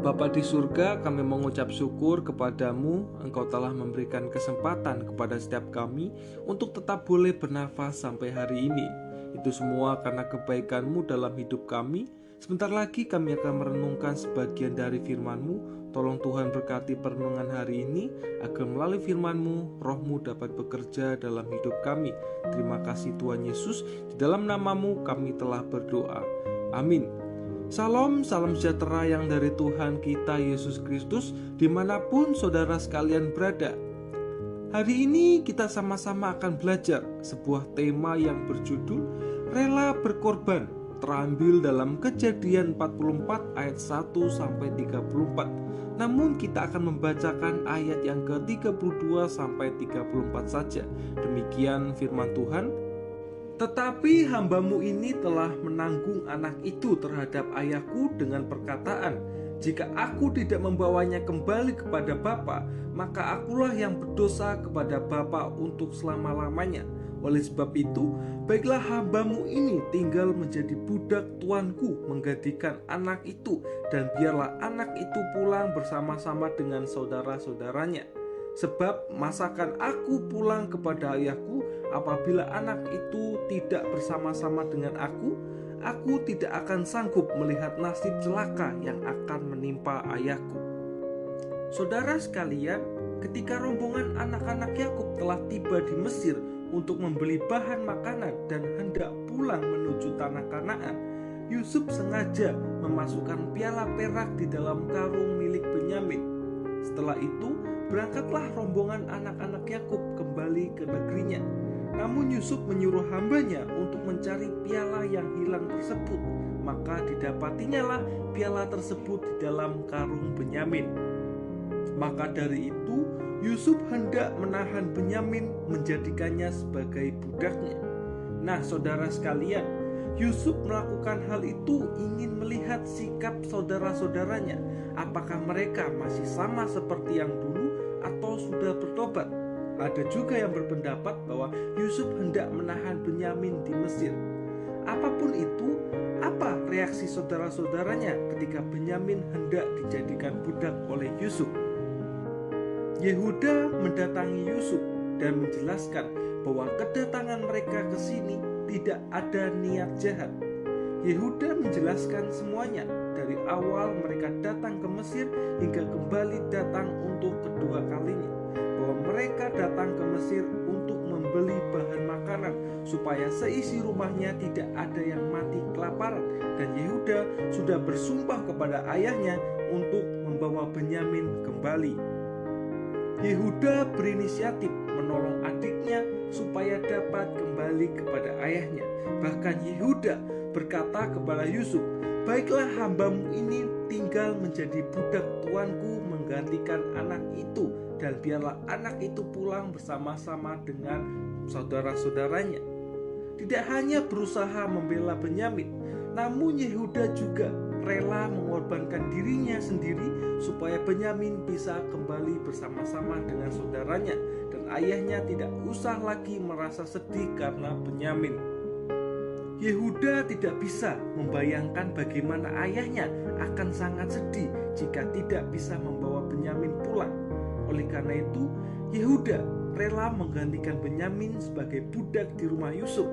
Bapa di surga, kami mengucap syukur kepadamu. Engkau telah memberikan kesempatan kepada setiap kami untuk tetap boleh bernafas sampai hari ini. Itu semua karena kebaikan-Mu dalam hidup kami. Sebentar lagi kami akan merenungkan sebagian dari firman-Mu. Tolong Tuhan berkati perenungan hari ini, agar melalui firman-Mu, Roh-Mu dapat bekerja dalam hidup kami. Terima kasih Tuhan Yesus, di dalam nama-Mu kami telah berdoa. Amin. Salam sejahtera yang dari Tuhan kita Yesus Kristus dimanapun saudara sekalian berada. Hari ini kita sama-sama akan belajar sebuah tema yang berjudul Rela Berkorban, terambil dalam Kejadian 44 ayat 1-34. Namun kita akan membacakan ayat yang ke-32-34 saja. Demikian firman Tuhan. Tetapi hambamu ini telah menanggung anak itu terhadap ayahku dengan perkataan, jika aku tidak membawanya kembali kepada bapa, maka akulah yang berdosa kepada bapa untuk selama-lamanya. Oleh sebab itu, baiklah hambamu ini tinggal menjadi budak tuanku menggantikan anak itu, dan biarlah anak itu pulang bersama-sama dengan saudara-saudaranya. Sebab masakan aku pulang kepada ayahku, apabila anak itu tidak bersama-sama dengan aku tidak akan sanggup melihat nasib celaka yang akan menimpa ayahku. Saudara sekalian, ketika rombongan anak-anak Yakub telah tiba di Mesir untuk membeli bahan makanan dan hendak pulang menuju tanah Kanaan, Yusuf sengaja memasukkan piala perak di dalam karung milik Benyamin. Setelah itu, berangkatlah rombongan anak-anak Yakub kembali ke negerinya. Namun Yusuf menyuruh hambanya untuk mencari piala yang hilang tersebut. Maka didapatinya lah piala tersebut di dalam karung Benyamin. Maka dari itu Yusuf hendak menahan Benyamin, menjadikannya sebagai budaknya. Nah, saudara sekalian, Yusuf melakukan hal itu ingin melihat sikap saudara-saudaranya. Apakah mereka masih sama seperti yang dulu atau sudah bertobat? Ada juga yang berpendapat bahwa Yusuf hendak menahan Benyamin di Mesir. Apapun itu, apa reaksi saudara-saudaranya ketika Benyamin hendak dijadikan budak oleh Yusuf? Yehuda mendatangi Yusuf dan menjelaskan bahwa kedatangan mereka ke sini tidak ada niat jahat. Yehuda menjelaskan semuanya, dari awal mereka datang ke Mesir hingga kembali datang untuk kedua kalinya, bahwa mereka datang ke Mesir untuk membeli bahan makanan supaya seisi rumahnya tidak ada yang mati kelaparan, dan Yehuda sudah bersumpah kepada ayahnya untuk membawa Benyamin kembali. Yehuda berinisiatif menolong adiknya supaya dapat kembali kepada ayahnya. Bahkan Yehuda berkata kepada Yusuf, baiklah hambamu ini tinggal menjadi budak tuanku menggantikan anak itu, dan biarlah anak itu pulang bersama-sama dengan saudara-saudaranya. Tidak hanya berusaha membela Benyamin, namun Yehuda juga rela mengorbankan dirinya sendiri supaya Benyamin bisa kembali bersama-sama dengan saudaranya, dan ayahnya tidak usah lagi merasa sedih karena Benyamin. Yehuda tidak bisa membayangkan bagaimana ayahnya akan sangat sedih jika tidak bisa membawa Benyamin pulang. Oleh karena itu, Yehuda rela menggantikan Benyamin sebagai budak di rumah Yusuf.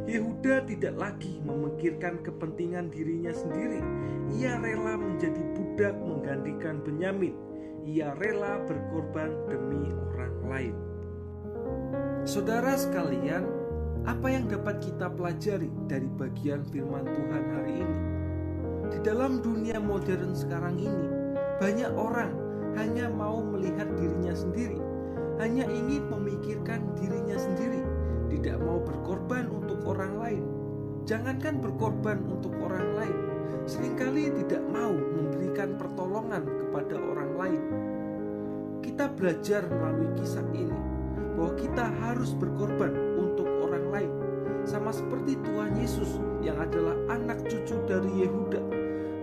Yehuda tidak lagi memikirkan kepentingan dirinya sendiri. Ia rela menjadi budak menggantikan Benyamin. Ia rela berkorban demi orang lain. Saudara sekalian, apa yang dapat kita pelajari dari bagian firman Tuhan hari ini? Di dalam dunia modern sekarang ini, banyak orang hanya mau melihat dirinya sendiri, hanya ingin memikirkan dirinya sendiri, tidak mau berkorban untuk orang lain. Jangankan berkorban untuk orang lain, seringkali tidak mau memberikan pertolongan kepada orang lain. Kita belajar melalui kisah ini bahwa kita harus berkorban untuk orang lain, sama seperti Tuhan Yesus yang adalah anak cucu dari Yehuda,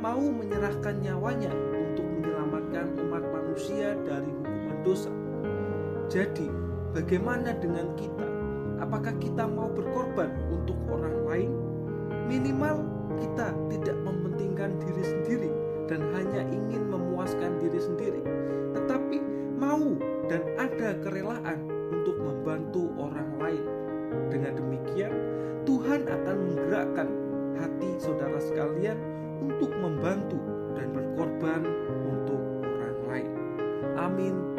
mau menyerahkan nyawanya untuk menyelamatkan umat manusia dari hukuman dosa. Jadi, bagaimana dengan kita? Apakah kita mau berkorban untuk orang lain? Minimal kita tidak mementingkan diri sendiri dan hanya ingin memuaskan dan ada kerelaan untuk membantu orang lain. Dengan demikian, Tuhan akan menggerakkan hati saudara sekalian untuk membantu dan berkorban untuk orang lain. Amin.